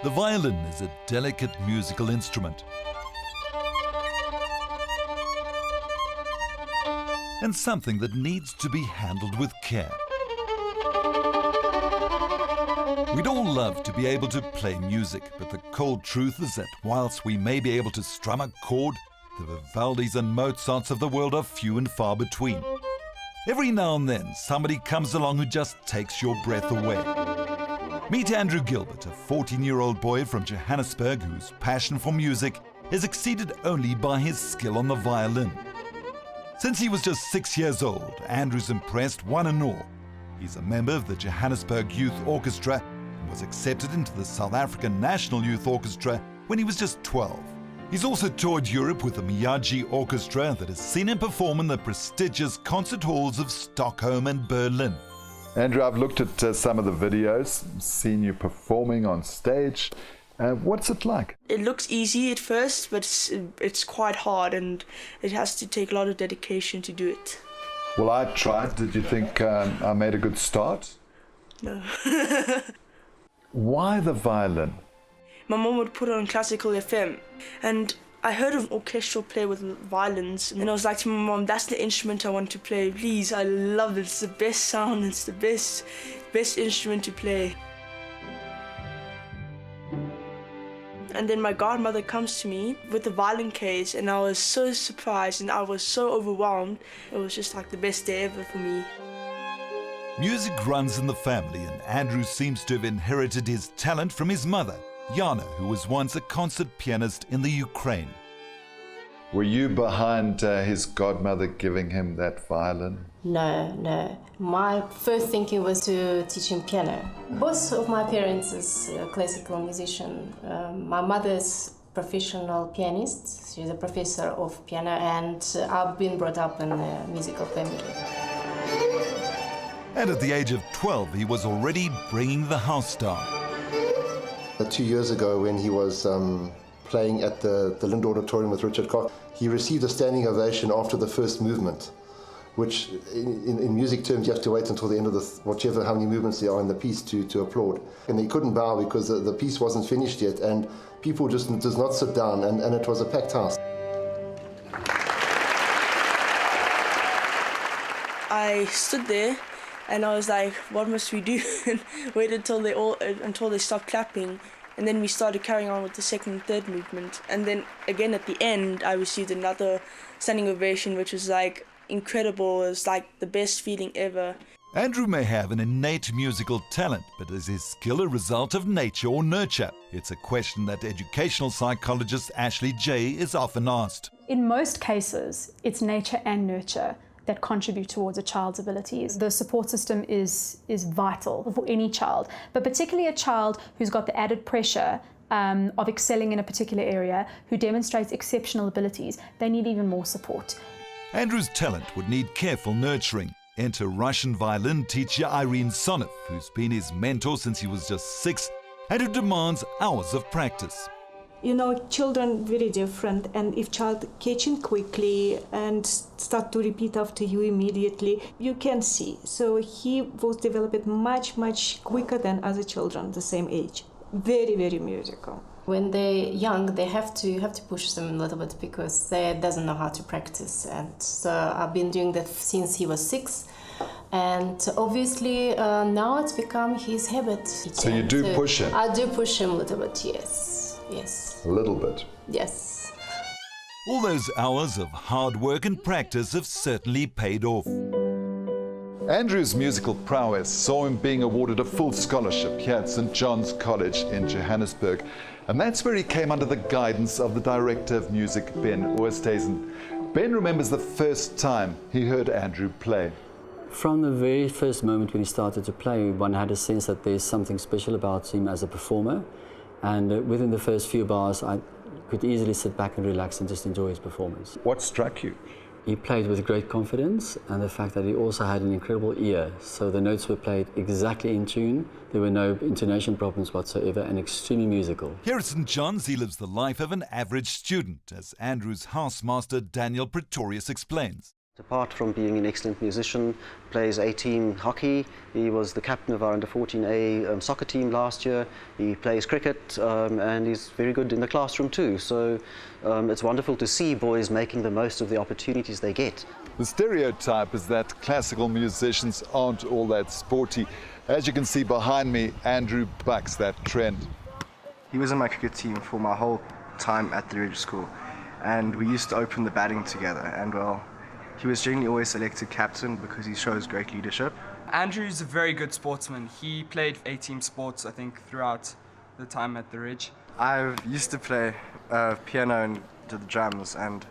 The violin is a delicate musical instrument, and something that needs to be handled with care. We'd all love to be able to play music, but the cold truth is that whilst we may be able to strum a chord, the Vivaldis and Mozarts of the world are few and far between. Every now and then, somebody comes along who just takes your breath away. Meet Andrew Gilbert, a 14-year-old boy from Johannesburg whose passion for music is exceeded only by his skill on the violin. Since he was just 6 years old, Andrew's impressed one and all. He's a member of the Johannesburg Youth Orchestra and was accepted into the South African National Youth Orchestra when he was just 12. He's also toured Europe with the Miyagi Orchestra that has seen him perform in the prestigious concert halls of Stockholm and Berlin. Andrew, I've looked at some of the videos, seen you performing on stage. What's it like? It looks easy at first, but it's quite hard and it has to take a lot of dedication to do it. Well, I tried. Did you think I made a good start? No. Why the violin? My mom would put on classical FM and I heard of an orchestral player with violins, and then I was like to my mom, that's the instrument I want to play, please, I love it, it's the best sound, it's the best instrument to play. And then my godmother comes to me with the violin case and I was so surprised and I was so overwhelmed. It was just like the best day ever for me. Music runs in the family, and Andrew seems to have inherited his talent from his mother, Jana, who was once a concert pianist in the Ukraine. Were you behind his godmother giving him that violin? No. My first thinking was to teach him piano. Both of my parents is a classical musician. My mother's professional pianist. She's a professor of piano, and I've been brought up in a musical family. And at the age of 12, he was already bringing the house down. 2 years ago, when he was playing at the Lind Auditorium with Richard Koch, he received a standing ovation after the first movement, which in music terms you have to wait until the end of how many movements there are in the piece to applaud. And he couldn't bow because the piece wasn't finished yet, and people just does not sit down, and it was a packed house. I stood there and I was like, what must we do? And waited until they stopped clapping. And then we started carrying on with the second and third movement. And then again at the end, I received another standing ovation, which was like incredible. It was like the best feeling ever. Andrew may have an innate musical talent, but is his skill a result of nature or nurture? It's a question that educational psychologist Ashley Jay is often asked. In most cases, it's nature and nurture that contribute towards a child's abilities. The support system is vital for any child, but particularly a child who's got the added pressure of excelling in a particular area, who demonstrates exceptional abilities. They need even more support. Andrew's talent would need careful nurturing. Enter Russian violin teacher Irene Sonov, who's been his mentor since he was just 6 and who demands hours of practice. You know, children very different, and if child catching quickly and start to repeat after you immediately, you can see. So he was developed much quicker than other children the same age. Very musical. When they're young, they have to push them a little bit because they doesn't know how to practice. And so I've been doing that since he was 6. And obviously now it's become his habit. So you do push him? I do push him a little bit, yes. A little bit? Yes. All those hours of hard work and practice have certainly paid off. Andrew's musical prowess saw him being awarded a full scholarship here at St. John's College in Johannesburg. And that's where he came under the guidance of the director of music, Ben Oosthuizen. Ben remembers the first time he heard Andrew play. From the very first moment when he started to play, one had a sense that there's something special about him as a performer. And within the first few bars, I could easily sit back and relax and just enjoy his performance. What struck you? He played with great confidence, and the fact that he also had an incredible ear. So the notes were played exactly in tune. There were no intonation problems whatsoever, and extremely musical. Here at St. John's, he lives the life of an average student, as Andrew's housemaster Daniel Pretorius explains. Apart from being an excellent musician, plays A-team hockey. He was the captain of our under-14A soccer team last year. He plays cricket and he's very good in the classroom too. So it's wonderful to see boys making the most of the opportunities they get. The stereotype is that classical musicians aren't all that sporty. As you can see behind me, Andrew bucks that trend. He was in my cricket team for my whole time at the Ridge School, and we used to open the batting together, and well, he was generally always selected captain because he shows great leadership. Andrew's a very good sportsman. He played A-team sports, I think, throughout the time at the Ridge. I used to play piano and the drums, and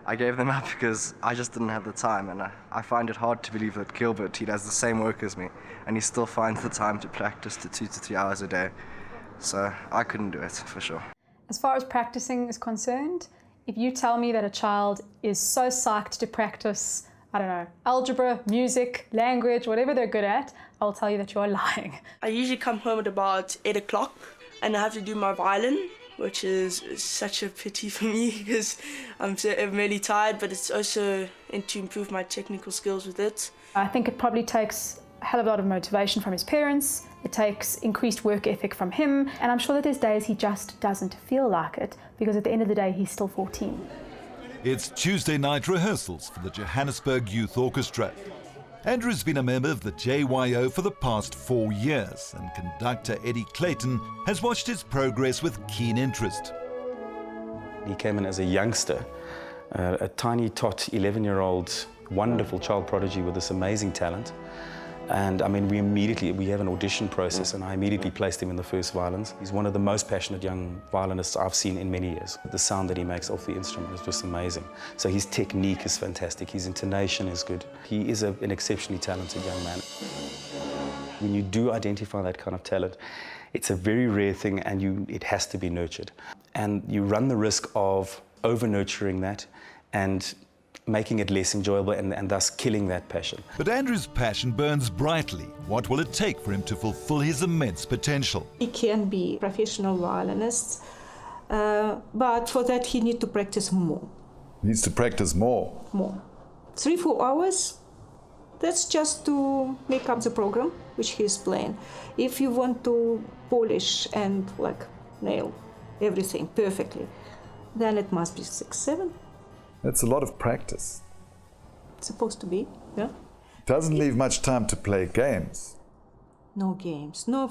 I gave them up because I just didn't have the time, and I find it hard to believe that Gilbert, he does the same work as me, and he still finds the time to practice to 2 to 3 hours a day. So I couldn't do it, for sure. As far as practicing is concerned, if you tell me that a child is so psyched to practice, I don't know, algebra, music, language, whatever they're good at, I'll tell you that you're lying. I usually come home at about 8 o'clock and I have to do my violin, which is such a pity for me because I'm really tired, but it's also to improve my technical skills with it. I think it probably takes a hell of a lot of motivation from his parents. It takes increased work ethic from him, and I'm sure that there's days he just doesn't feel like it, because at the end of the day, he's still 14. It's Tuesday night rehearsals for the Johannesburg Youth Orchestra. Andrew's been a member of the JYO for the past 4 years, and conductor Eddie Clayton has watched his progress with keen interest. He came in as a youngster, a tiny tot, 11-year-old, wonderful child prodigy with this amazing talent. And I mean, we have an audition process, and I immediately placed him in the first violins. He's one of the most passionate young violinists I've seen in many years. The sound that he makes off the instrument is just amazing. So his technique is fantastic, his intonation is good. He is an exceptionally talented young man. When you do identify that kind of talent, it's a very rare thing, and it has to be nurtured. And you run the risk of over-nurturing that and making it less enjoyable and thus killing that passion. But Andrew's passion burns brightly. What will it take for him to fulfill his immense potential? He can be a professional violinist, but for that he needs to practice more. Needs to practice more. More. 3-4 hours, that's just to make up the program which he is playing. If you want to polish and nail everything perfectly, then it must be 6-7. That's a lot of practice. It's supposed to be, yeah. Doesn't leave much time to play games. No games. No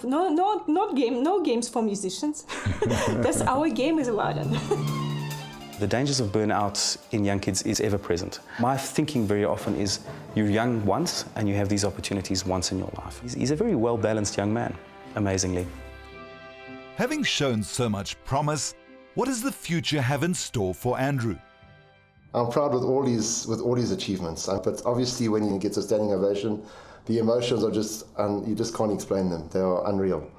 games for musicians. That's our game is violin. The dangers of burnout in young kids is ever present. My thinking very often is you're young once and you have these opportunities once in your life. He's a very well-balanced young man, amazingly. Having shown so much promise, what does the future have in store for Andrew? I'm proud with all these achievements, but obviously when you get a standing ovation, the emotions are just, you just can't explain them. They are unreal.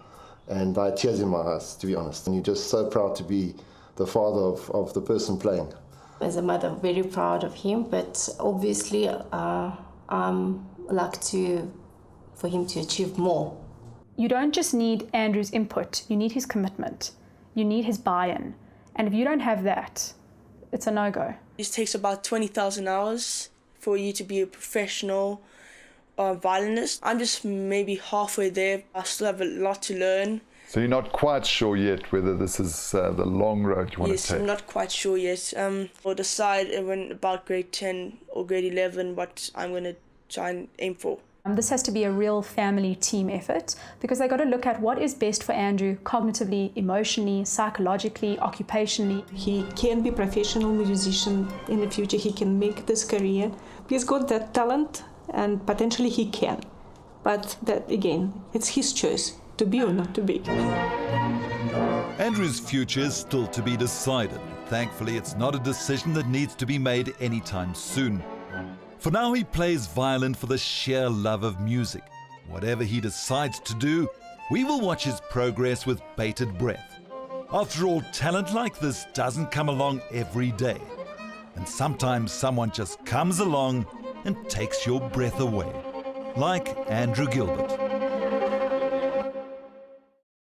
And I had tears in my eyes, to be honest. And you're just so proud to be the father of the person playing. As a mother, very proud of him, but obviously I'm lucky for him to achieve more. You don't just need Andrew's input, you need his commitment. You need his buy-in. And if you don't have that, it's a no-go. It takes about 20,000 hours for you to be a professional violinist. I'm just maybe halfway there. I still have a lot to learn. So you're not quite sure yet whether this is the long road you want to take? Yes, I'm not quite sure yet. I'll decide when about grade 10 or grade 11 what I'm going to try and aim for. This has to be a real family team effort because they've got to look at what is best for Andrew cognitively, emotionally, psychologically, occupationally. He can be a professional musician in the future. He can make this career. He's got that talent and potentially he can. But that, again, it's his choice to be or not to be. Andrew's future is still to be decided. Thankfully, it's not a decision that needs to be made anytime soon. For now, he plays violin for the sheer love of music. Whatever he decides to do, we will watch his progress with bated breath. After all, talent like this doesn't come along every day. And sometimes someone just comes along and takes your breath away. Like Andrew Gilbert.